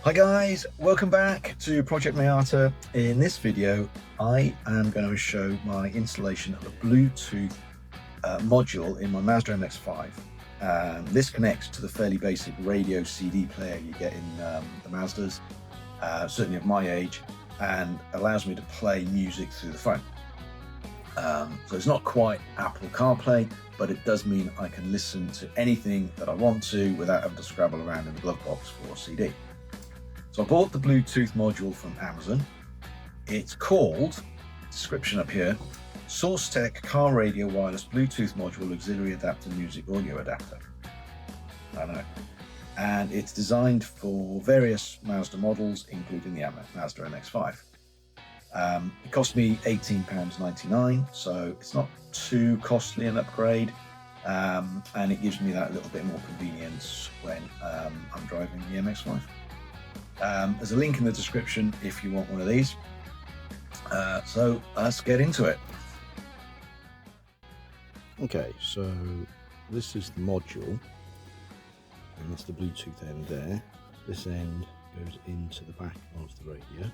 Hi guys, welcome back to Project Mayata. In this video, I am going to show my installation of a Bluetooth module in my Mazda MX5. This connects to the fairly basic radio CD player you get in the Mazdas, certainly of my age, and allows me to play music through the phone. So it's not quite Apple CarPlay, but it does mean I can listen to anything that I want to without having to scrabble around in the glove box for a CD. So I bought the Bluetooth module from Amazon. It's called, description up here, SourceTech Car Radio Wireless Bluetooth Module Auxiliary Adapter Music Audio Adapter. I know. And it's designed for various Mazda models, including the Mazda MX5. It cost me £18.99, so it's not too costly an upgrade. And it gives me that little bit more convenience when I'm driving the MX5. There's a link in the description if you want one of these. So let's get into it. Okay, so this is the module, and that's the Bluetooth end there. This end goes into the back of the radio.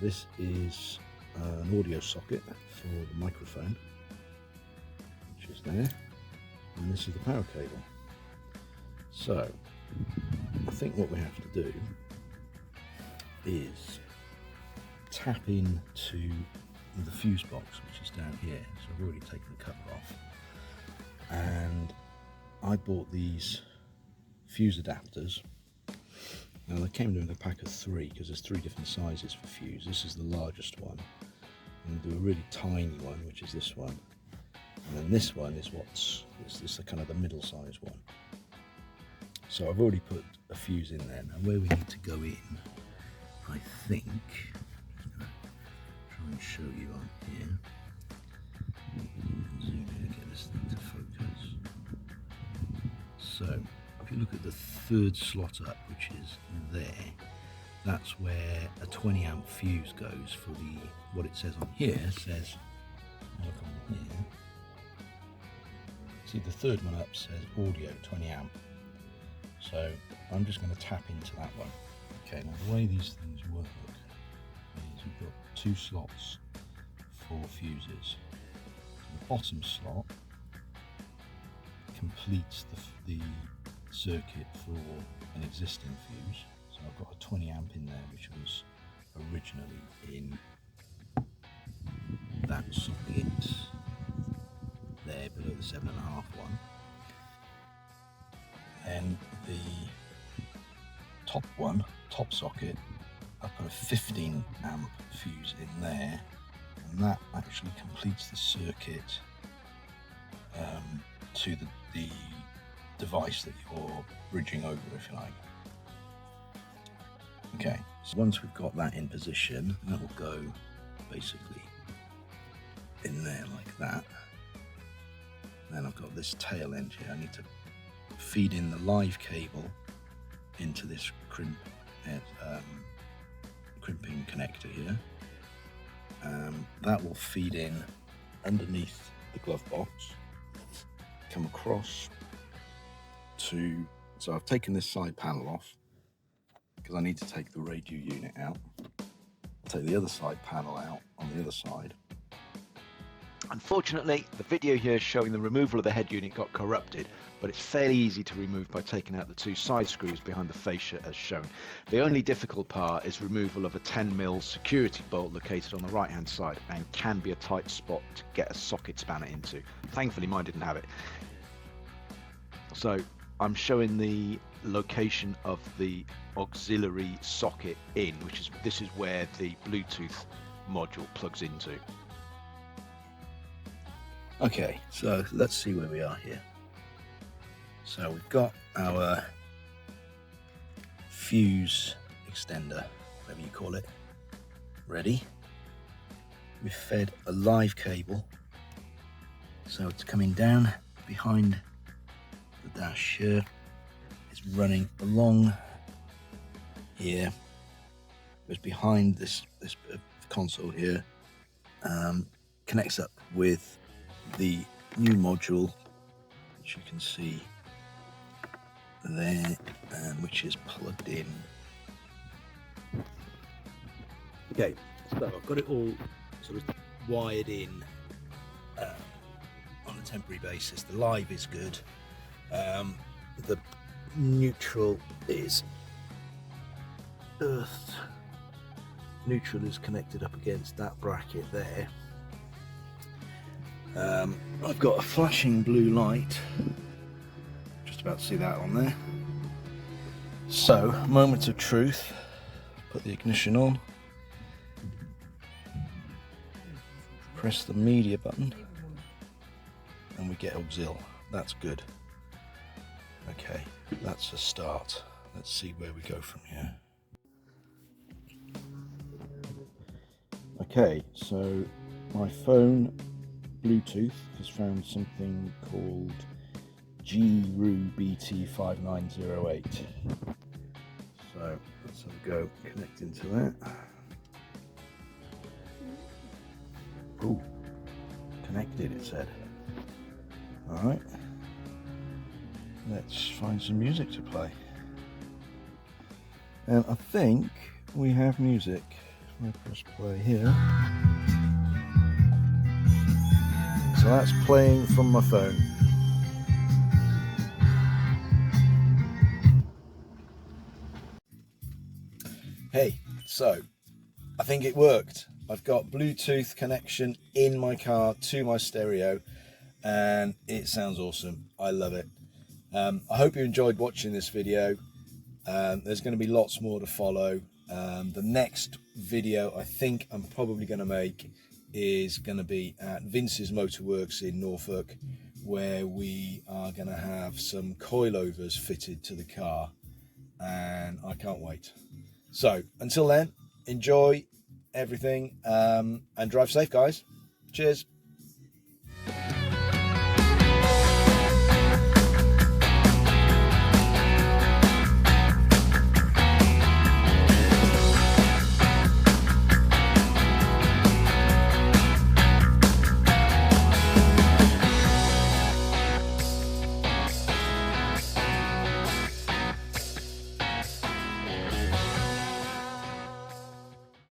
This is an audio socket for the microphone, which is there, and this is the power cable. So I think what we have to do is tap into the fuse box, which is down here. So I've already taken the cover off, and I bought these fuse adapters. Now they came in a pack of 3 because there's 3 different sizes for fuse. This is the largest one, and do a really tiny one, which is this one, and then this one is this kind of the middle size one. So I've already put a fuse in there. Now where we need to go in, I think, I'm just going to try and show you on here. Zoom in and get this thing to focus. So if you look at the 3rd slot up, which is there, that's where a 20 amp fuse goes for the, what it says on here says, look on here, see the 3rd one up says audio 20 amp. So I'm just going to tap into that one. Okay, now the way these things work is you've got 2 slots for fuses. The bottom slot completes the circuit for an existing fuse. So I've got a 20 amp in there, which was originally in that socket there below the 7.5 one. And the top socket, I put a 15 amp fuse in there, and that actually completes the circuit to the device that you're bridging over, if you like. Okay, so once we've got that in position, that will go basically in there like that. Then I've got this tail end here. I need to feed in the live cable into this crimping connector here. That will feed in underneath the glove box, come across to, so I've taken this side panel off because I need to take the radio unit out. I'll take the other side panel out on the other side. Unfortunately, the video here showing the removal of the head unit got corrupted, but it's fairly easy to remove by taking out the 2 side screws behind the fascia as shown. The only difficult part is removal of a 10mm security bolt located on the right hand side, and can be a tight spot to get a socket spanner into. Thankfully mine didn't have it. So I'm showing the location of the auxiliary socket in, this is where the Bluetooth module plugs into. Okay, so let's see where we are here. So we've got our fuse extender, whatever you call it, ready. We've fed a live cable, so it's coming down behind the dash here. It's running along here. Goes behind this console here. Connects up with the new module, which you can see there, which is plugged in Okay, so I've got it all sort of wired in on a temporary basis. The live is good. The neutral is earthed. Neutral is connected up against that bracket there. I've got a flashing blue light. Just about to see that on there. So, moment of truth. Put the ignition on. Press the media button. And we get auxil. That's good. Okay, that's a start. Let's see where we go from here. Okay, so my phone Bluetooth has found something called GRU BT5908. So let's have a go connecting to that. Ooh, connected, it said. Alright, let's find some music to play. And I think we have music. If I press play here. So that's playing from my phone. Hey, so I think it worked. I've got Bluetooth connection in my car to my stereo and it sounds awesome. I love it. I hope you enjoyed watching this video. There's going to be lots more to follow. The next video I think I'm probably going to make is going to be at Vince's Motorworks in Norfolk, where we are going to have some coilovers fitted to the car, and I can't wait. So until then, enjoy everything and drive safe, guys. Cheers.